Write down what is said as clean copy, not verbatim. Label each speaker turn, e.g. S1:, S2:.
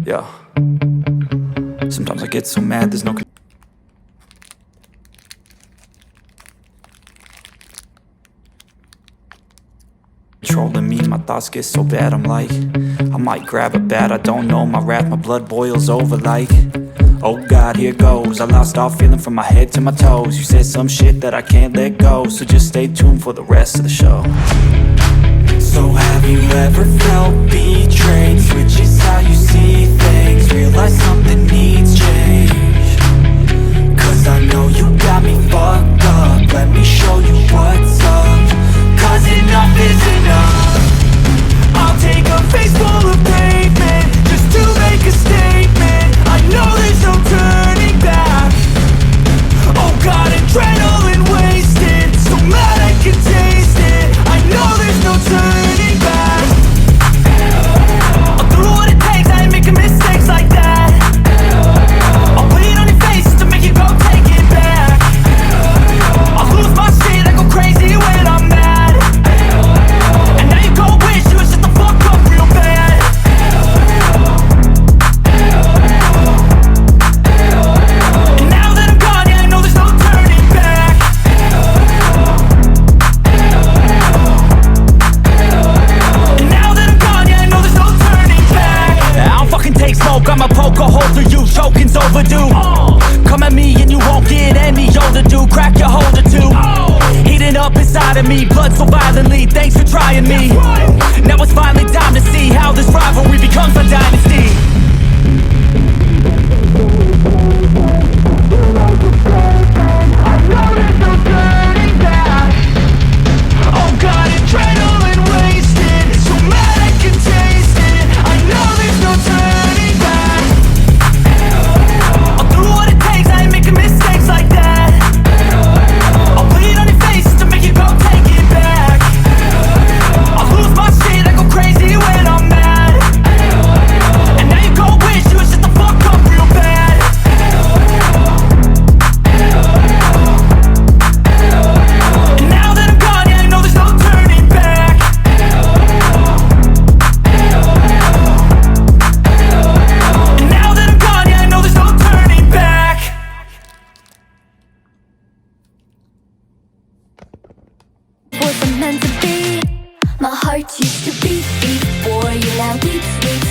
S1: Yeah. Sometimes I get so mad there's no controlling me. My thoughts get so bad, I'm like, I might grab a bat, I don't know, my wrath, my blood boils over like, oh God, here goes. I lost all feeling from my head to my toes. You said some shit that I can't let go, so just stay tuned for the rest of the show. So have you ever felt betrayed? Switches how you see things, realize something needs change. Cause I know you got me fucked up, let me show you what's up. Cause enough is enough. I'll take a face full of pavement just to make a statement. I know there's no turning back. Oh God, adrenaline wasted, so mad I can taste it. I know there's no turning back. I'll do what it takes, I ain't making mistakes like that. I'll put it on your face just to make you go take it back. I'll lose my shit, I go crazy when I'm mad. And now you go wish you would shut the fuck up real bad. And now that I'm gone, yeah, I know there's no turning back. And now that I'm gone, yeah, I know there's no turning back. I don't fucking take smoke, I'ma poke a hole through you, choking's overdue. Come at me and you won't get any older, dude, crack your holder too. Heating up inside of me, blood so violently, thanks for trying me. Now it's finally time to see how this rivalry becomes a dynasty. I know there's no turning back. Oh God, adrenaline wasted, so mad I can taste it. I know there's no turning back. I'll do what it takes, I ain't making mistakes like that. I'll put it on your face just to make you go take it back. I'll lose my shit, I go crazy when I'm mad. And now you go wish you would shut the fuck up real bad. And now that I'm gone, yeah, I know there's no turning back. And now that I'm gone, yeah, I know there's no turning back.
S2: Wasn't meant to be. My heart used to beat before you. Now we sleep